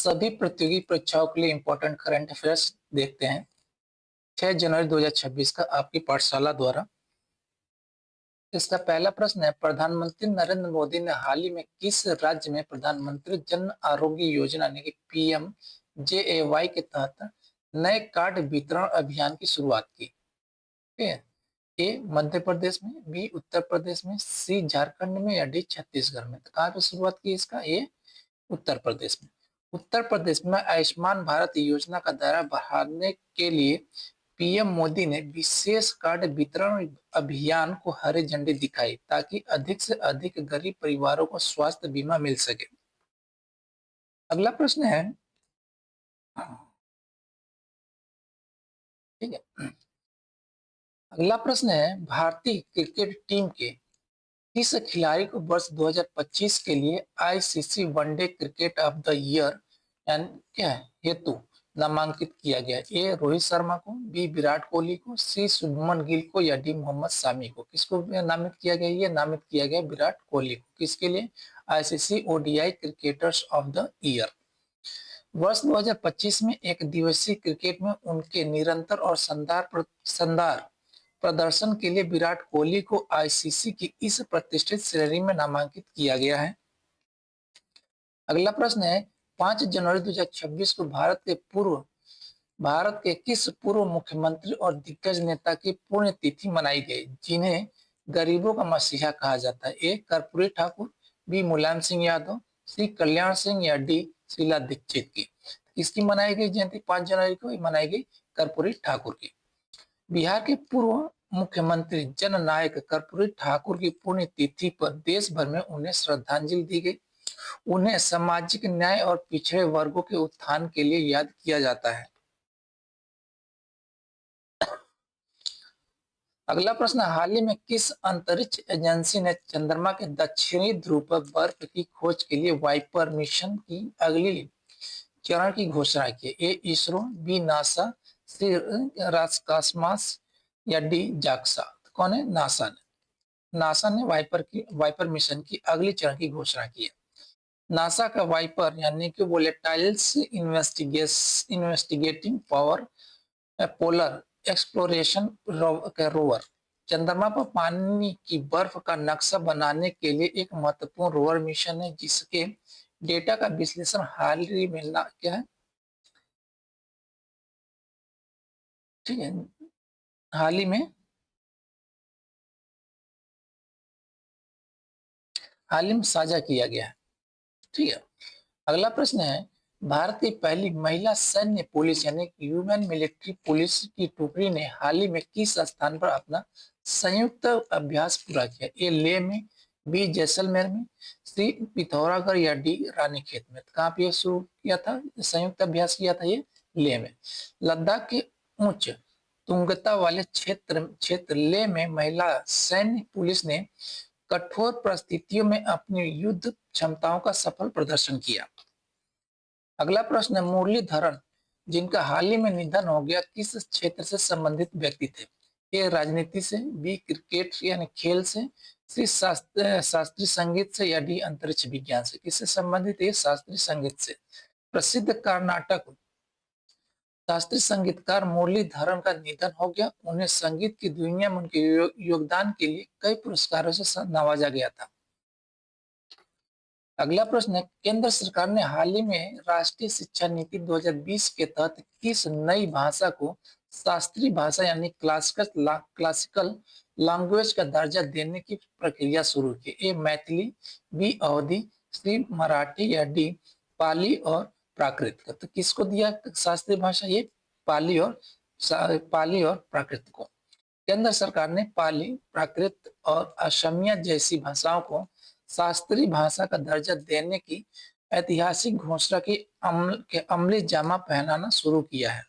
सभी प्रतियोगी परीक्षाओं के लिए इम्पोर्टेंट करंट अफेयर्स देखते हैं। 6 जनवरी 2026 का आपकी पाठशाला द्वारा। इसका पहला प्रश्न है, प्रधानमंत्री नरेंद्र मोदी ने हाल ही में किस राज्य में प्रधानमंत्री जन आरोग्य योजना यानी कि PMJAY के तहत नए कार्ड वितरण अभियान की शुरुआत की? ठीक है। ए मध्य प्रदेश में, बी उत्तर प्रदेश में, सी झारखंड में या डी छत्तीसगढ़ में? तो कहाँ पे शुरुआत की इसका? ए उत्तर प्रदेश में। उत्तर प्रदेश में आयुष्मान भारत योजना का दायरा बढ़ाने के लिए पीएम मोदी ने विशेष कार्ड वितरण अभियान को हरी झंडी दिखाई ताकि अधिक से अधिक गरीब परिवारों को स्वास्थ्य बीमा मिल सके। अगला प्रश्न है, ठीक है, अगला प्रश्न है, भारतीय क्रिकेट टीम के किस खिलाड़ी को वर्ष 2025 के लिए ICC one day cricket of the year यानी क्या है हेतु नामांकित किया गया? ए रोहित शर्मा को, बी विराट कोहली को, सी शुभमन गिल को या डी मोहम्मद शामी को? किसको नामित किया गया? ये नामित किया गया विराट कोहली को। किसके लिए? ICC ODI cricketers of the year. वर्ष 2025 में एक दिवसीय क्रिकेट में उनके निरंतर और शानदार प्रदर्शन के लिए विराट कोहली को आईसीसी की इस प्रतिष्ठित श्रेणी में नामांकित किया गया है। अगला प्रश्न है, 5 जनवरी 2026 को भारत के किस पूर्व मुख्यमंत्री और दिग्गज नेता की पुण्यतिथि मनाई गई जिन्हें गरीबों का मसीहा कहा जाता है? ए कर्पूरी ठाकुर, बी मुलायम सिंह यादव, सी कल्याण सिंह या डी शीला दीक्षित की? किसकी मनाई गई जयंती 5 जनवरी को? मनाई गई कर्पूरी ठाकुर की। बिहार के पूर्व मुख्यमंत्री जननायक कर्पूरी ठाकुर की पुण्यतिथि पर देश भर में उन्हें श्रद्धांजलि दी गई। उन्हें सामाजिक न्याय और पिछड़े वर्गों के उत्थान के लिए याद किया जाता है। अगला प्रश्न, हाल ही में किस अंतरिक्ष एजेंसी ने चंद्रमा के दक्षिणी ध्रुव पर बर्फ की खोज के लिए वाइपर मिशन की अगली चरण की घोषणा की? ए इसरो, बी नासा, सी रास्कास्मास या डी जाक्सा? कौन है? नासा ने। नासा ने वाइपर मिशन की अगली चरण की घोषणा की है। नासा का वाइपर यानी कि volatiles investigating power polar exploration rover चंद्रमा पर पानी की बर्फ का नक्शा बनाने के लिए एक महत्वपूर्ण रोवर मिशन है जिसके डेटा का विश्लेषण हाल ही में क्या है, ठीक है, हाल ही में साझा किया गया है। ठीक है। अगला प्रश्न है, भारत की पहली महिला सैन्य पुलिस यानी ह्यूमन मिलिट्री पुलिस की टुकड़ी ने हाल ही में किस स्थान पर अपना संयुक्त अभ्यास पूरा किया? ए लेह में, बी जैसलमेर में, सी पिथौरागढ़ या डी रानीखेत में? कहाँ पे शुरू किया था, संयुक्त अभ्यास किया था? ये लेह में। लद्दाख के उच्च तुंगता वाले क्षेत्र लेह में महिला सैन्य पुलिस ने कठोर परिस्थितियों में अपनी युद्ध क्षमताओं का सफल प्रदर्शन किया। अगला प्रश्न है, मुरलीधरन जिनका हाल ही में निधन हो गया किस क्षेत्र से संबंधित व्यक्ति थे? ए राजनीति से, बी क्रिकेट यानी खेल से, सी शास्त्रीय संगीत से या डी अंतरिक्ष विज्ञान से? किससे संबंधित है? शास्त्रीय संगीत से। प्रसिद्ध कर्नाटक शास्त्रीय संगीतकार मुरलीधरन का निधन हो गया। उन्हें संगीत की दुनिया में उनके योगदान के लिए कई पुरस्कारों से नवाजा गया था। अगला प्रश्न है, केंद्र सरकार ने हाल ही में राष्ट्रीय शिक्षा नीति 2020 के तहत किस नई भाषा को शास्त्रीय भाषा यानी क्लासिकल लैंग्वेज का दर्जा देने की प्रक्रिया शुरू की? ए मैथिली, बी अवधी, सी मराठी या डी पाली और प्राकृत? तो किसको दिया शास्त्रीय भाषा? ये पाली और प्राकृत को। केंद्र सरकार ने पाली, प्राकृत और असमिया जैसी भाषाओं को शास्त्रीय भाषा का दर्जा देने की ऐतिहासिक घोषणा की अमली जामा पहनाना शुरू किया है।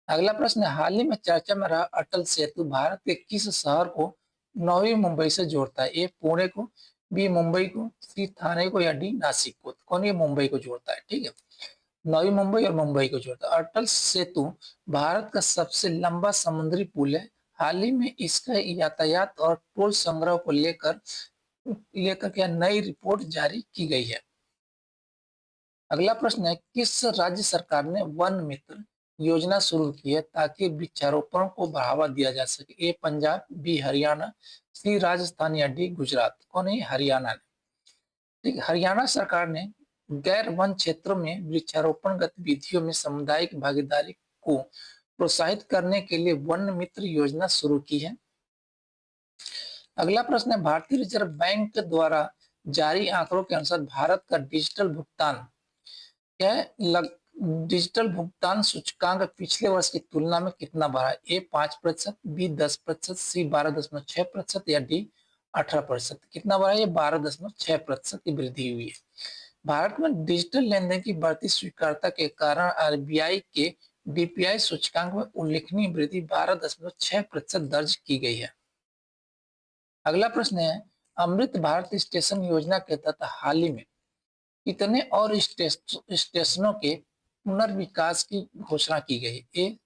अगला प्रश्न है, हाल ही में चर्चा में रहा अटल सेतु भारत के किस शहर को नवी मुंबई से जोड़ता है? ए पुणे को, बी मुंबई को, सी थाने को या डी नासिक को? कौन? ये मुंबई को जोड़ता है। ठीक है, नवी मुंबई और मुंबई को जोड़ता है। अटल सेतु भारत का सबसे लंबा समुद्री पुल है। हाल ही में इसका यातायात और टोल संग्रह को लेकर क्या नई रिपोर्ट जारी की गई है। अगला प्रश्न है, किस राज्य सरकार ने वन मित्र योजना शुरू की है ताकि वृक्षारोपण को बढ़ावा दिया जा सके? ए पंजाब, बी हरियाणा, सी राजस्थान या डी गुजरात? कौन है? हरियाणा ने। ठीक, हरियाणा सरकार ने गैर वन क्षेत्रों में वृक्षारोपण गतिविधियों में सामुदायिक भागीदारी को प्रोत्साहित करने के लिए वन मित्र योजना शुरू की है। अगला प्रश्न है, भारतीय रिजर्व बैंक द्वारा जारी आंकड़ों के अनुसार भारत का डिजिटल भुगतान सूचकांक पिछले वर्ष की तुलना में कितना बढ़ा? ए 5%, बी 10%, सी 12.6% या डी 18%? कितना बढ़ा? ये 12.6% की वृद्धि हुई है। भारत में डिजिटल लेनदेन की बढ़ती स्वीकार्यता के कारण आरबीआई के डीपीआई सूचकांक में उल्लेखनीय वृद्धि 12.6% दर्ज की गई है। अगला प्रश्न है, अमृत भारत स्टेशन योजना के तहत हाल ही में कितने और स्टेशनों के पुनर्विकास की घोषणा की गई? ए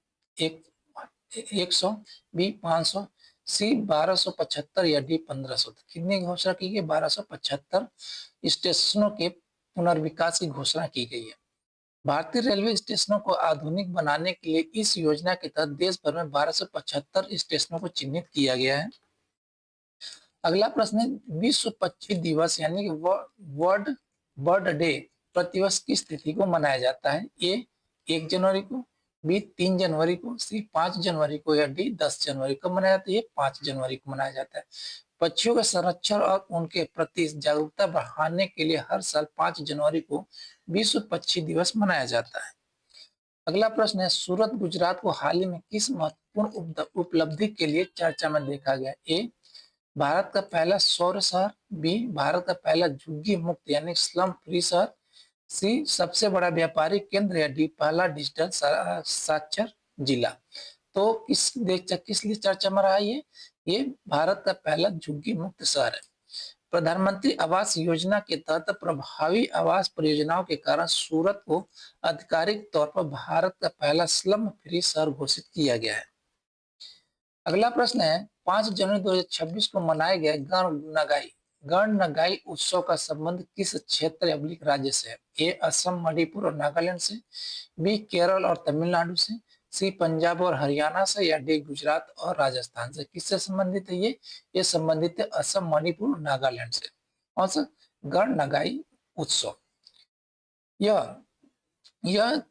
100, बी 500, सी 1275 या डी 1500? कितनी घोषणा की गई? 1275 स्टेशनों के पुनर्विकास की घोषणा की गई है। भारतीय रेलवे स्टेशनों को आधुनिक बनाने के लिए इस योजना के तहत देश भर में 1275 स्टेशनों को चिन्हित किया गया है। अगला प्रश्न है, विश्व पक्षी दिवस यानी कि वर्ल्ड बर्ड डे प्रतिवर्ष किस तिथि को मनाया जाता है? ए 1 जनवरी को, बी 3 जनवरी को, सी 5 जनवरी को या डी 10 जनवरी को मनाया जाता है? ये 5 जनवरी को मनाया जाता है। पक्षियों के संरक्षण और उनके प्रति जागरूकता बढ़ाने के लिए हर साल 5 जनवरी को विश्व पक्षी दिवस मनाया जाता है। अगला प्रश्न है, सूरत गुजरात को हाल ही में किस महत्वपूर्ण उपलब्धि के लिए चर्चा में देखा गया? ए भारत का पहला सौर शहर, बी भारत का पहला झुग्गी मुक्त यानी स्लम फ्री शहर, सी सबसे बड़ा व्यापारिक केंद्र या डी पहला डिजिटल साक्षर जिला? तो किस लिए चर्चा में रहा? ये भारत का पहला झुग्गी मुक्त शहर है। प्रधानमंत्री आवास योजना के तहत प्रभावी आवास परियोजनाओं के कारण सूरत को आधिकारिक तौर पर भारत का पहला स्लम फ्री शहर घोषित किया गया है। अगला प्रश्न है, 5 जनवरी 2026 को मनाए गए गण नगाई उत्सव का संबंध किस क्षेत्र या राज्य से है? ए असम, मणिपुर और नागालैंड से, बी केरल और तमिलनाडु से, सी पंजाब और हरियाणा से या डी गुजरात और राजस्थान से? किससे संबंधित है ये संबंधित है असम, मणिपुर और नागालैंड से। कौन सा? गण नगाई उत्सव। यह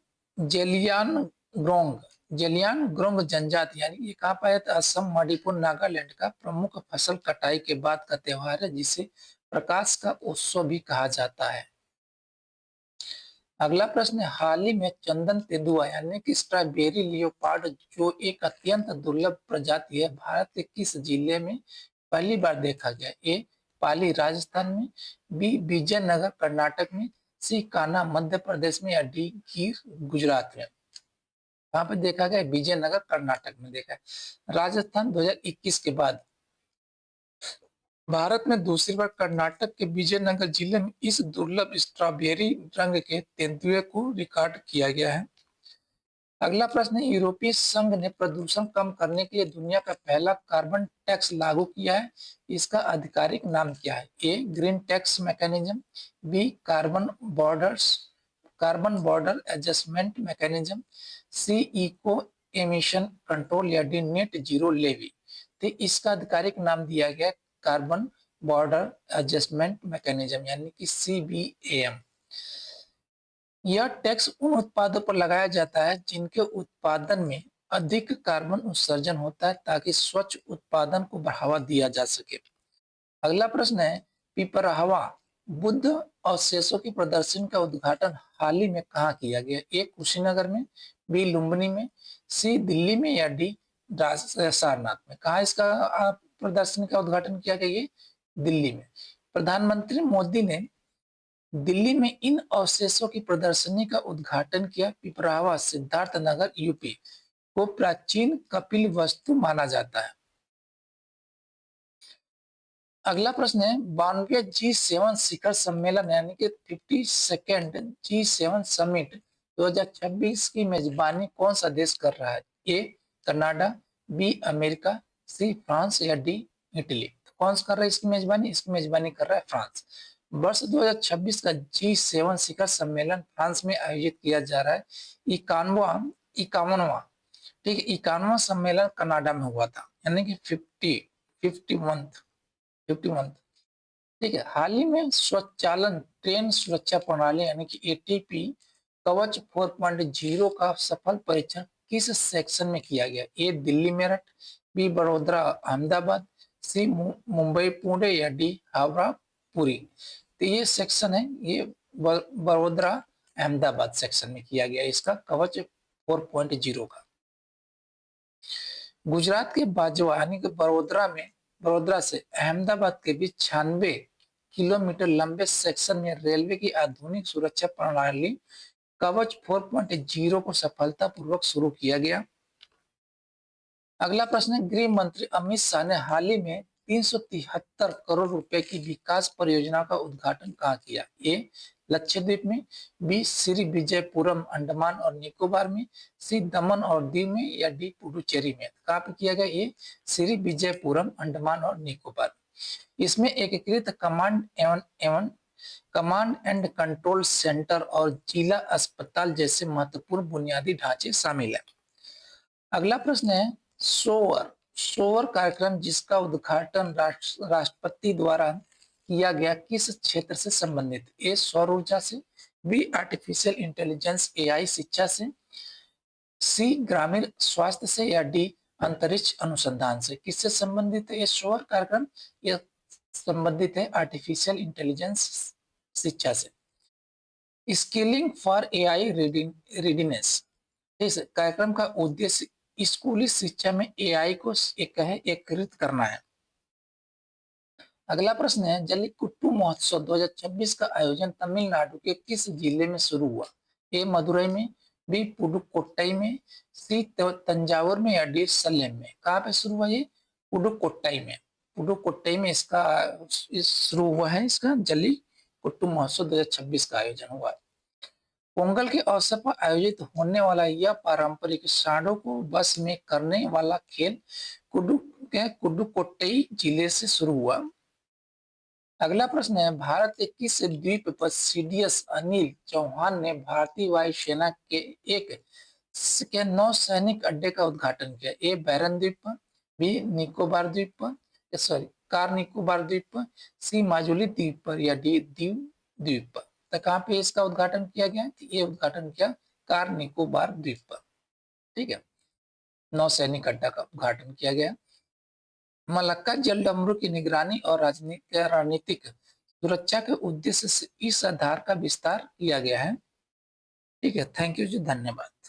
जेलियानग्रोंग जनजाति यानी ये कहाँ पाया था? असम, मणिपुर, नागालैंड का प्रमुख फसल कटाई के बाद का त्योहार है जिसे प्रकाश का उत्सव भी कहा जाता है। अगला प्रश्न है, हाल ही में चंदन तेंदुआ यानी कि स्ट्रॉबेरी लियोपार्ड जो एक अत्यंत दुर्लभ प्रजाति है भारत के किस जिले में पहली बार देखा गया? ए पाली राजस्थान में, बी विजयनगर कर्नाटक में, सी कान्हा मध्य प्रदेश में या डी गिर गुजरात में? कहाँ पे देखा गया? विजयनगर कर्नाटक में देखा है। राजस्थान 2021 के बाद भारत में दूसरी बार कर्नाटक के विजयनगर जिले में इस दुर्लभ स्ट्रॉबेरी रंग के तेंदुए को रिकॉर्ड किया गया है। अगला प्रश्न है, यूरोपीय संघ ने प्रदूषण कम करने के लिए दुनिया का पहला कार्बन टैक्स लागू किया है। इसका आधिकारिक नाम क्या है? A green tax mechanism, B carbon border adjustment mechanism, C eco emission control या डी नेट जीरो लेवी? तो इसका आधिकारिक नाम दिया गया कार्बन बॉर्डर एडजस्टमेंट मैकेनिज्म यानी कि CBAM। यह टैक्स उन उत्पादों पर लगाया जाता है जिनके उत्पादन में अधिक कार्बन उत्सर्जन होता है ताकि स्वच्छ उत्पादन को बढ़ावा दिया जा सके। अगला प्रश्न है, पिपराहवा बुद्ध अवशेषों की प्रदर्शनी का उद्घाटन हाल ही में कहाँ किया गया? ए कुशीनगर में, बी लुम्बिनी में, सी दिल्ली में या डी सारनाथ में? कहा इसका प्रदर्शनी का उद्घाटन किया गया? दिल्ली में। प्रधानमंत्री मोदी ने दिल्ली में इन अवशेषों की प्रदर्शनी का उद्घाटन किया। पिपरावा सिद्धार्थ नगर यूपी को प्राचीन कपिल वस्तु माना जाता है। अगला प्रश्न है, 92 G7 शिखर सम्मेलन यानी कि 52nd G7 समिट 2026 की मेजबानी कौन सा देश कर रहा है? A Canada, B America, C France या डी इटली? तो कौन सा कर रहा है इसकी मेजबानी? इसकी मेजबानी कर रहा है फ्रांस। वर्ष 2026 का G7 शिखर सम्मेलन फ्रांस में आयोजित किया जा रहा है। इक्यानवा इक्यावनवा ठीक है, 91वां सम्मेलन कनाडा में हुआ था, यानी कि 51 ठीक है। हाल ही में स्वचालन ट्रेन सुरक्षा प्रणाली यानी कि एटीपी कवच 4.0 का सफल परीक्षण किस सेक्शन में किया गया? ए दिल्ली मेरठ, बी बड़ोदरा अहमदाबाद, सी मुंबई पुणे या डी हावड़ा पुरी। तो ये सेक्शन है, ये बड़ोदरा अहमदाबाद सेक्शन में किया गया इसका कवच 4.0 का। गुजरात के बाजवा यानी कि बड़ोदरा से अहमदाबाद के बीच 96 किलोमीटर लंबे सेक्शन में रेलवे की आधुनिक सुरक्षा प्रणाली कवच 4.0 को सफलतापूर्वक शुरू किया गया। अगला प्रश्न है, गृह मंत्री अमित शाह ने हाल ही में 373 करोड़ रुपए की विकास परियोजना का उद्घाटन कहाँ किया? ए लक्षद्वीप में, बी श्री विजयपुरम अंडमान और निकोबार में, सी दमन और दीव में या डी पुडुचेरी में। कहाँ पे किया गया? ये श्री विजयपुरम अंडमान और निकोबार। इसमें एकीकृत कमांड एंड कंट्रोल सेंटर और जिला अस्पताल जैसे महत्वपूर्ण बुनियादी ढांचे शामिल है। अगला प्रश्न है, सोवर कार्यक्रम जिसका उद्घाटन राष्ट्रपति द्वारा किया गया किस क्षेत्र से संबंधित? ए सौर ऊर्जा से, बी आर्टिफिशियल इंटेलिजेंस एआई शिक्षा से, सी ग्रामीण स्वास्थ्य से या डी अंतरिक्ष अनुसंधान से। किससे संबंधित है ये सोवर कार्यक्रम? यह संबंधित है आर्टिफिशियल इंटेलिजेंस शिक्षा से। स्किलिंग फॉर एआई रेडिनेस, इस कार्यक्रम का उद्देश्य स्कूली शिक्षा में एआई को एकीकृत करना है। अगला प्रश्न है, जल्लीकट्टू महोत्सव 2026 का आयोजन तमिलनाडु के किस जिले में शुरू हुआ? ए मदुरई में, बी पुडुकोट्टई में, सी तंजावुर में या डी सलेम में। कहाँ पे शुरू हुआ? ये पुडुकोट्टई में इसका शुरू हुआ है। इसका जल्लीकट्टू महोत्सव 2026 का आयोजन हुआ है। पोंगल के अवसर पर आयोजित होने वाला यह पारंपरिक सांडों को बस में करने वाला खेल पुडुकोट्टई जिले से शुरू हुआ। अगला प्रश्न है, भारत के किस द्वीप पर सीडीएस अनिल चौहान ने भारतीय वायुसेना के एक नौसैनिक अड्डे का उद्घाटन किया? ए बैरन द्वीप पर, बी निकोबार द्वीप पर, कार निकोबार द्वीप पर, सी माजुली द्वीप पर या डी दीव द्वीप पर। तो कहाँ पे इसका उद्घाटन किया गया? ये उद्घाटन किया कार निकोबार द्वीप पर। ठीक है, नौसैनिक अड्डा का उद्घाटन किया गया। मलक्का जलडमरू की निगरानी और राजनीतिक सुरक्षा के उद्देश्य से इस आधार का विस्तार किया गया है। ठीक है, थैंक यू जी, धन्यवाद।